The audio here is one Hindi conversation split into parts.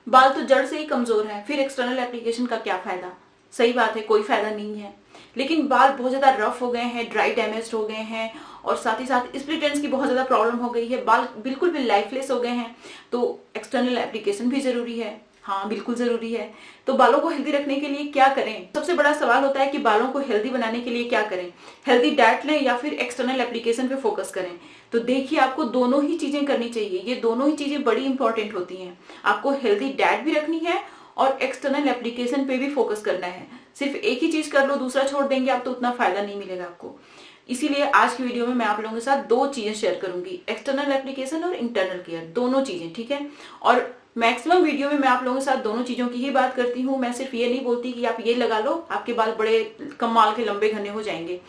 बाल तो जड़ से ही कमजोर है, फिर एक्सटर्नल एप्लीकेशन का क्या फायदा। सही बात है, कोई फायदा नहीं है। लेकिन बाल बहुत ज्यादा रफ हो गए हैं, ड्राई डैमेज हो गए हैं, और साथ ही साथ स्प्लिट एंड्स की बहुत ज्यादा प्रॉब्लम हो गई है, बाल बिल्कुल भी लाइफलेस हो गए हैं, तो एक्सटर्नल एप्लीकेशन भी जरूरी है। हाँ, बिल्कुल जरूरी है। तो बालों को हेल्दी रखने के लिए क्या करें? सबसे बड़ा सवाल होता है कि बालों को हेल्दी बनाने के लिए क्या करें, हेल्दी डाइट लें या फिर एक्सटर्नल एप्लीकेशन पे फोकस करें। तो देखिए, आपको दोनों ही चीजें करनी चाहिए। ये दोनों ही चीजें बड़ी इंपॉर्टेंट होती हैं। आपको हेल्दी डाइट भी रखनी है और एक्सटर्नल एप्लीकेशन पे भी फोकस करना है। सिर्फ एक ही चीज कर लो, दूसरा छोड़ देंगे आप, तो उतना फायदा नहीं मिलेगा आपको। इसीलिए आज की वीडियो में मैं आप लोगों के साथ दो चीजें शेयर करूंगी, एक्सटर्नल एप्लीकेशन और इंटरनल केयर, दोनों चीजें, ठीक है। और मैक्सिमम वीडियो में मैं आप लोगों के साथ दोनों चीजों की ही बात करती हूँ। मैं सिर्फ ये नहीं बोलती कि आप ये लगा लो, आपके बाल बड़े कमाल के लंबे घने हो जाएंगे।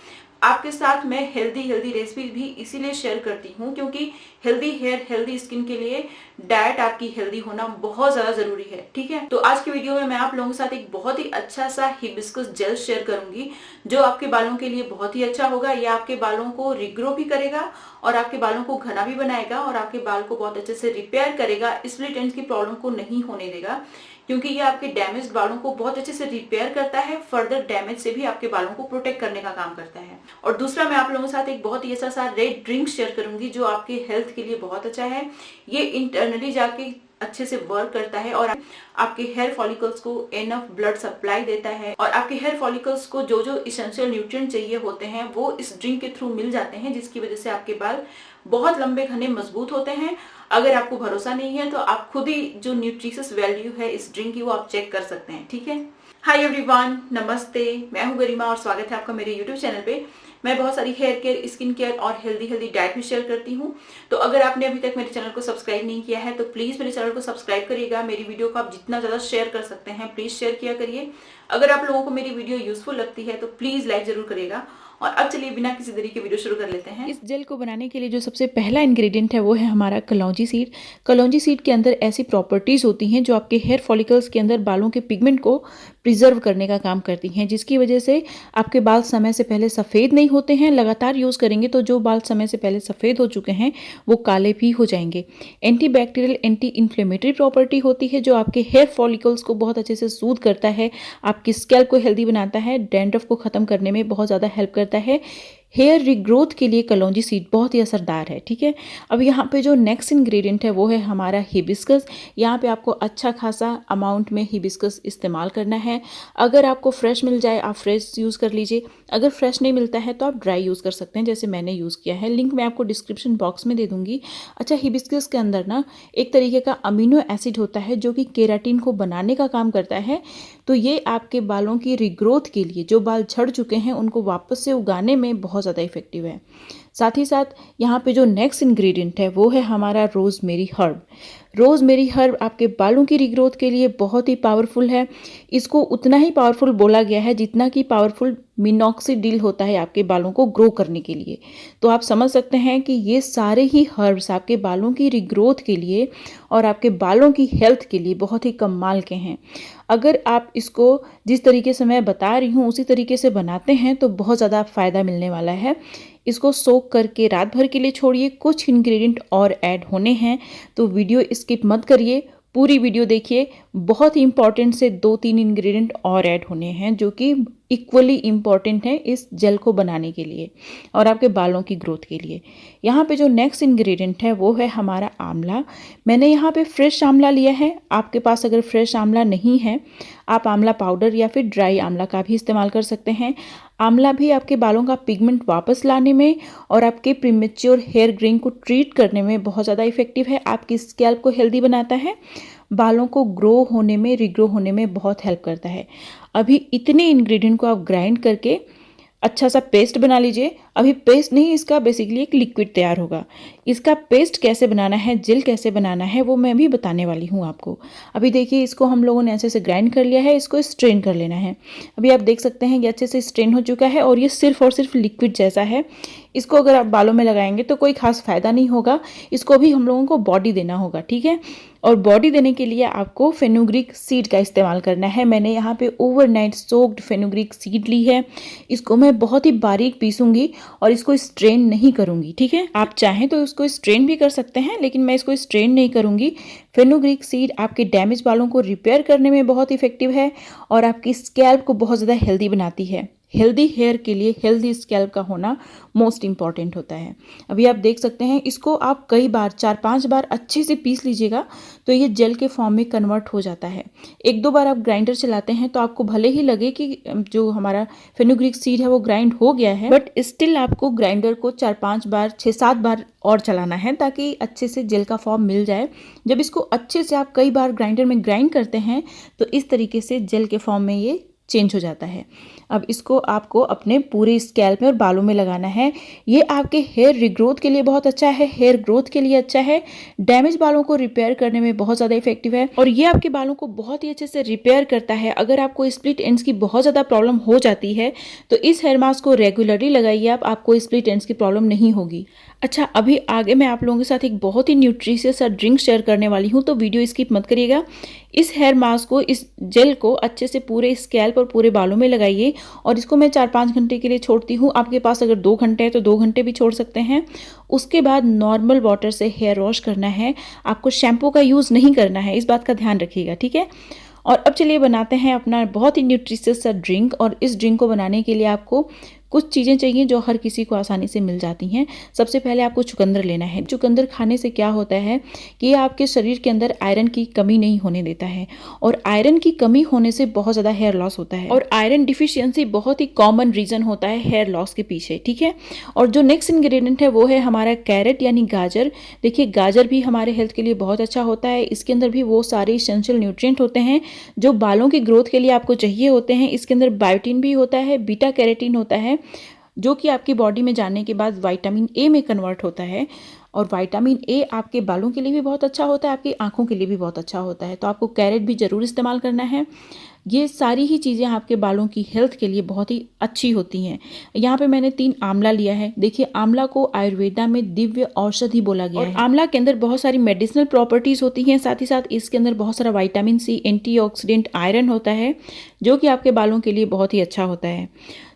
आपके साथ मैं हेल्दी रेसिपी भी इसीलिए शेयर करती हूँ क्योंकि हेल्दी हेयर हेल्दी स्किन के लिए डाइट आपकी हेल्दी होना बहुत ज्यादा जरूरी है, ठीक है। तो आज की वीडियो में मैं आप लोगों के साथ एक बहुत ही अच्छा सा हिबिस्कस जेल शेयर करूंगी जो आपके बालों के लिए बहुत ही अच्छा होगा। यह आपके बालों को रिग्रो भी करेगा और आपके बालों को घना भी बनाएगा और आपके बाल को बहुत अच्छे से रिपेयर करेगा, स्प्लिट एंड्स की प्रॉब्लम को नहीं होने देगा, क्योंकि ये आपके डैमेज बालों को बहुत अच्छे से रिपेयर करता है, फर्दर डैमेज से भी आपके बालों को प्रोटेक्ट करने का काम करता है। और दूसरा, मैं आप लोगों के साथ एक बहुत ही अच्छा सा रेड ड्रिंक शेयर करूंगी जो आपके हेल्थ के लिए बहुत अच्छा है। ये इंटरनली जाके अच्छे से वर्क करता है और आपके हेयर फॉलिकल्स को एनफ ब्लड सप्लाई देता है और आपके हेयर फॉलिकल्स को जो जो इसेंशियल न्यूट्रिएंट चाहिए होते हैं वो इस ड्रिंक के थ्रू मिल जाते हैं, जिसकी वजह से आपके बाल बहुत लंबे घने मजबूत होते हैं। अगर आपको भरोसा नहीं है तो आप खुद ही जो न्यूट्रिशियस वैल्यू है इस ड्रिंक की वो आप चेक कर सकते हैं, ठीक है। हाय एवरीवन, नमस्ते, मैं हूं गरिमा और स्वागत है आपका मेरे यूट्यूब चैनल पे। मैं बहुत सारी हेयर केयर, स्किन केयर और हेल्दी डाइट भी शेयर करती हूँ। तो अगर आपने अभी तक मेरे चैनल को सब्सक्राइब नहीं किया है तो प्लीज मेरे चैनल को सब्सक्राइब करिएगा। मेरी वीडियो को आप जितना ज्यादा शेयर कर सकते हैं प्लीज शेयर किया करिए। अगर आप लोगों को मेरी वीडियो यूजफुल लगती है तो प्लीज लाइक जरूर करिएगा। और अब चलिए बिना किसी देरी के वीडियो शुरू कर लेते हैं। इस जेल को बनाने के लिए जो सबसे पहला इंग्रेडिएंट है वो है हमारा कलौंजी सीड। कलौंजी सीड के अंदर ऐसी प्रॉपर्टीज़ होती हैं जो आपके हेयर फॉलिकल्स के अंदर बालों के पिगमेंट को प्रिजर्व करने का काम करती हैं, जिसकी वजह से आपके बाल समय से पहले सफ़ेद नहीं होते हैं। लगातार यूज़ करेंगे तो जो बाल समय से पहले सफ़ेद हो चुके हैं वो काले भी हो जाएंगे। Anti bacterial, anti inflammatory property होती है जो आपके हेयर फॉलिकल्स को बहुत अच्छे से सूद करता है, आपकी स्कैल्प को हेल्दी बनाता है, डैंड्रफ को ख़त्म करने में बहुत ज़्यादा हेल्प करता है। हेयर रिग्रोथ के लिए कलौंजी सीड बहुत ही असरदार है, ठीक है। अब यहाँ पे जो नेक्स्ट इंग्रेडिएंट है वो है हमारा हिबिस्कस। यहाँ पे आपको अच्छा खासा अमाउंट में हिबिस्कस इस्तेमाल करना है। अगर आपको फ्रेश मिल जाए आप फ्रेश यूज़ कर लीजिए, अगर फ्रेश नहीं मिलता है तो आप ड्राई यूज़ कर सकते हैं जैसे मैंने यूज़ किया है। लिंक मैं आपको डिस्क्रिप्शन बॉक्स में दे दूँगी। अच्छा, हिबिस्कस के अंदर ना एक तरीके का अमीनो एसिड होता है जो कि केराटिन को बनाने का काम करता है। तो ये आपके बालों की रिग्रोथ के लिए, जो बाल झड़ चुके हैं उनको वापस से उगाने में बहुत ज़्यादा इफेक्टिव है। साथ ही साथ यहाँ पे जो नेक्स्ट इंग्रेडिएंट है वो है हमारा रोज़मेरी हर्ब। रोज़मेरी हर्ब आपके बालों की रिग्रोथ के लिए बहुत ही पावरफुल है। इसको उतना ही पावरफुल बोला गया है जितना कि पावरफुल मिनॉक्सिडिल होता है आपके बालों को ग्रो करने के लिए। तो आप समझ सकते हैं कि ये सारे ही हर्ब्स आपके बालों की रिग्रोथ के लिए और आपके बालों की हेल्थ के लिए बहुत ही कमाल के हैं। अगर आप इसको जिस तरीके से मैं बता रही हूँ उसी तरीके से बनाते हैं तो बहुत ज़्यादा फ़ायदा मिलने वाला है। इसको सोक करके रात भर के लिए छोड़िए। कुछ इंग्रेडिएंट और ऐड होने हैं तो वीडियो स्किप मत करिए, पूरी वीडियो देखिए। बहुत ही इंपॉर्टेंट से 2-3 इंग्रेडिएंट और ऐड होने हैं जो कि इक्वली इम्पॉर्टेंट है इस जेल को बनाने के लिए और आपके बालों की ग्रोथ के लिए। यहाँ पे जो नेक्स्ट इंग्रेडिएंट है वो है हमारा आंवला। मैंने यहाँ पे फ्रेश आंवला लिया है। आपके पास अगर फ्रेश आंवला नहीं है आप आंवला पाउडर या फिर ड्राई आंवला का भी इस्तेमाल कर सकते हैं। आंवला भी आपके बालों का पिगमेंट वापस लाने में और आपके प्रीमेच्योर हेयर ग्रेइंग को ट्रीट करने में बहुत ज़्यादा इफेक्टिव है। आपकी स्कैल्प को हेल्दी बनाता है, बालों को ग्रो होने में, रिग्रो होने में बहुत हेल्प करता है। अभी इतने इंग्रेडिएंट को आप ग्राइंड करके अच्छा सा पेस्ट बना लीजिए। अभी पेस्ट नहीं, इसका बेसिकली एक लिक्विड तैयार होगा। इसका पेस्ट कैसे बनाना है, जेल कैसे बनाना है वो मैं भी बताने वाली हूँ आपको। अभी देखिए, इसको हम लोगों ने ऐसे से ग्राइंड कर लिया है, इसको स्ट्रेन कर लेना है। अभी आप देख सकते हैं ये अच्छे से स्ट्रेन हो चुका है और ये सिर्फ और सिर्फ लिक्विड जैसा है। इसको अगर आप बालों में लगाएंगे तो कोई खास फायदा नहीं होगा, इसको भी हम लोगों को बॉडी देना होगा, ठीक है। और बॉडी देने के लिए आपको फेनुग्रीक सीड का इस्तेमाल करना है। मैंने यहाँ पे ओवरनाइट सोक्ड फेनुग्रीक सीड ली है। इसको मैं बहुत ही बारीक पीसूंगी और इसको स्ट्रेन नहीं करूंगी, ठीक है। आप चाहें तो इसको स्ट्रेन भी कर सकते हैं, लेकिन मैं इसको स्ट्रेन नहीं करूंगी। फेनुग्रीक सीड आपके डैमेज बालों को रिपेयर करने में बहुत इफेक्टिव है और आपकी स्कैल्प को बहुत ज़्यादा हेल्दी बनाती है। हेल्दी हेयर के लिए हेल्दी स्कैल्प का होना मोस्ट इंपॉर्टेंट होता है। अभी आप देख सकते हैं, इसको आप कई बार 4-5 बार अच्छे से पीस लीजिएगा तो ये जेल के फॉर्म में कन्वर्ट हो जाता है। 1-2 बार आप ग्राइंडर चलाते हैं तो आपको भले ही लगे कि जो हमारा फेनुग्रीक सीड है वो ग्राइंड हो गया है, बट स्टिल आपको ग्राइंडर को 4-5 बार 6-7 बार और चलाना है ताकि अच्छे से जेल का फॉर्म मिल जाए। जब इसको अच्छे से आप कई बार ग्राइंडर में ग्राइंड करते हैं तो इस तरीके से जेल के फॉर्म में ये चेंज हो जाता है। अब इसको आपको अपने पूरे स्कैल्प में और बालों में लगाना है। ये आपके हेयर रिग्रोथ के लिए बहुत अच्छा है, हेयर ग्रोथ के लिए अच्छा है, डैमेज बालों को रिपेयर करने में बहुत ज़्यादा इफेक्टिव है और ये आपके बालों को बहुत ही अच्छे से रिपेयर करता है। अगर आपको स्प्लिट एंड्स की बहुत ज़्यादा प्रॉब्लम हो जाती है तो इस हेयर मास्क को रेगुलरली लगाइए, आपको स्प्लिट एंड्स की प्रॉब्लम नहीं होगी। अच्छा, अभी आगे मैं आप लोगों के साथ एक बहुत ही न्यूट्रिशियस सा ड्रिंक शेयर करने वाली हूँ, तो वीडियो स्किप मत करिएगा। इस हेयर मास्क को, इस जेल को अच्छे से पूरे स्कैल्प और पूरे बालों में लगाइए और इसको मैं 4-5 घंटे के लिए छोड़ती हूँ। आपके पास अगर 2 घंटे है तो 2 घंटे भी छोड़ सकते हैं। उसके बाद नॉर्मल वाटर से हेयर वॉश करना है, आपको शैम्पू का यूज़ नहीं करना है, इस बात का ध्यान रखिएगा, ठीक है। और अब चलिए बनाते हैं अपना बहुत ही न्यूट्रिशियस सा ड्रिंक। और इस ड्रिंक को बनाने के लिए आपको कुछ चीज़ें चाहिए जो हर किसी को आसानी से मिल जाती हैं। सबसे पहले आपको चुकंदर लेना है। चुकंदर खाने से क्या होता है कि ये आपके शरीर के अंदर आयरन की कमी नहीं होने देता है और आयरन की कमी होने से बहुत ज़्यादा हेयर लॉस होता है और आयरन डिफिशियंसी बहुत ही कॉमन रीज़न होता है हेयर लॉस के पीछे, ठीक है। और जो नेक्स्ट इंग्रेडिएंट है वो है हमारा कैरेट यानी गाजर। देखिए, गाजर भी हमारे हेल्थ के लिए बहुत अच्छा होता है। इसके अंदर भी वो सारे इसेंशियल न्यूट्रिएंट होते हैं जो बालों की ग्रोथ के लिए आपको चाहिए होते हैं। इसके अंदर बायोटिन भी होता है, बीटा कैरोटीन होता है जो कि आपकी बॉडी में जाने के बाद विटामिन ए में कन्वर्ट होता है और विटामिन ए आपके बालों के लिए भी बहुत अच्छा होता है, आपकी आंखों के लिए भी बहुत अच्छा होता है। तो आपको कैरेट भी ज़रूर इस्तेमाल करना है। ये सारी ही चीज़ें आपके बालों की हेल्थ के लिए बहुत ही अच्छी होती हैं। यहाँ पे मैंने 3 आंवला लिया है। देखिए, आंवला को आयुर्वेदा में दिव्य औषधि बोला गया है। आंवला के अंदर बहुत सारी मेडिसिनल प्रॉपर्टीज़ होती हैं, साथ ही साथ इसके अंदर बहुत सारा विटामिन सी, एंटीऑक्सीडेंट, आयरन होता है जो कि आपके बालों के लिए बहुत ही अच्छा होता है।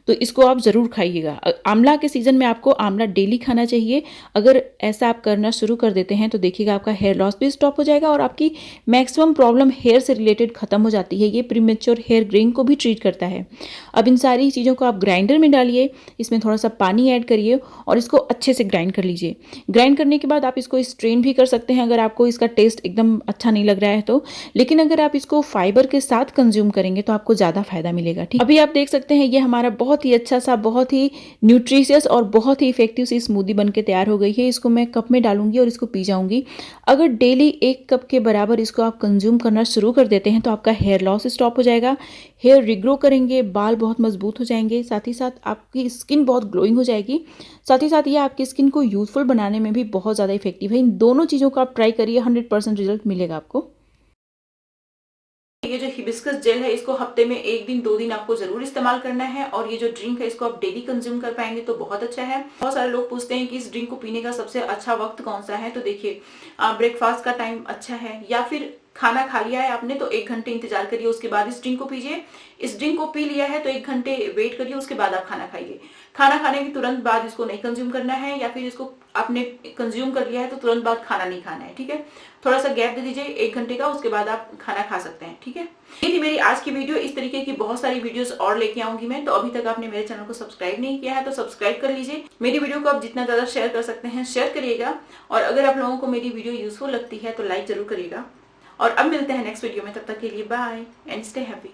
तो इसको आप ज़रूर खाइएगा। आंवला के सीज़न में आपको आंवला डेली खाना चाहिए। अगर ऐसा आप करना शुरू कर देते हैं तो देखिएगा आपका हेयर लॉस भी स्टॉप हो जाएगा और आपकी मैक्सिमम प्रॉब्लम हेयर से रिलेटेड ख़त्म हो जाती है। ये प्रीमेच्योर हेयर ग्रेइंग को भी ट्रीट करता है। अब इन सारी चीज़ों को आप ग्राइंडर में डालिए, इसमें थोड़ा सा पानी ऐड करिए और इसको अच्छे से ग्राइंड कर लीजिए। ग्राइंड करने के बाद आप इसको स्ट्रेन भी कर सकते हैं अगर आपको इसका टेस्ट एकदम अच्छा नहीं लग रहा है तो, लेकिन अगर आप इसको फाइबर के साथ कंज्यूम करेंगे तो आपको ज़्यादा फायदा मिलेगा, ठीक। अभी आप देख सकते हैं ये हमारा बहुत ही अच्छा सा, बहुत ही न्यूट्रिशियस और बहुत ही इफेक्टिव सी स्मूदी बनके तैयार हो गई है। इसको मैं कप में डालूंगी और इसको पी जाऊंगी। अगर डेली 1 कप के बराबर इसको आप कंज्यूम करना शुरू कर देते हैं तो आपका हेयर लॉस स्टॉप हो जाएगा, हेयर रिग्रो करेंगे, बाल बहुत मजबूत हो जाएंगे, साथ ही साथ आपकी स्किन बहुत ग्लोइंग हो जाएगी। साथ ही साथ ये आपकी स्किन को यूथफुल बनाने में भी बहुत ज़्यादा इफेक्टिव है। इन दोनों चीज़ों को आप ट्राई करिए, 100% रिजल्ट मिलेगा आपको। ये जो हिबिस्कस जेल है इसको हफ्ते में 1 दिन 2 दिन आपको जरूर इस्तेमाल करना है और ये जो ड्रिंक है इसको आप डेली कंज्यूम कर पाएंगे तो बहुत अच्छा है। बहुत सारे लोग पूछते हैं कि इस ड्रिंक को पीने का सबसे अच्छा वक्त कौन सा है, तो देखिए ब्रेकफास्ट का टाइम अच्छा है या फिर खाना खा लिया है आपने तो 1 घंटे इंतजार करिए, उसके बाद इस ड्रिंक को पीजिए। इस ड्रिंक को पी लिया है तो 1 घंटे वेट करिए, उसके बाद आप खाना खाइए। खाना खाने के तुरंत बाद इसको नहीं कंज्यूम करना है, या फिर इसको आपने कंज्यूम कर लिया है तो तुरंत बाद खाना नहीं खाना है, ठीक है। थोड़ा सा गैप दे दीजिए 1 घंटे का, उसके बाद आप खाना खा सकते हैं, ठीक है। ये थी मेरी आज की वीडियो। इस तरीके की बहुत सारी वीडियोस और लेके आऊंगी मैं, तो अभी तक आपने मेरे चैनल को सब्सक्राइब नहीं किया है तो सब्सक्राइब कर लीजिए। मेरी वीडियो को आप जितना ज्यादा शेयर कर सकते हैं शेयर करिएगा और अगर आप लोगों को मेरी वीडियो यूजफुल लगती है तो लाइक जरूर करिएगा। और अब मिलते हैं नेक्स्ट वीडियो में, तब तक के लिए बाय एंड स्टे हैप्पी।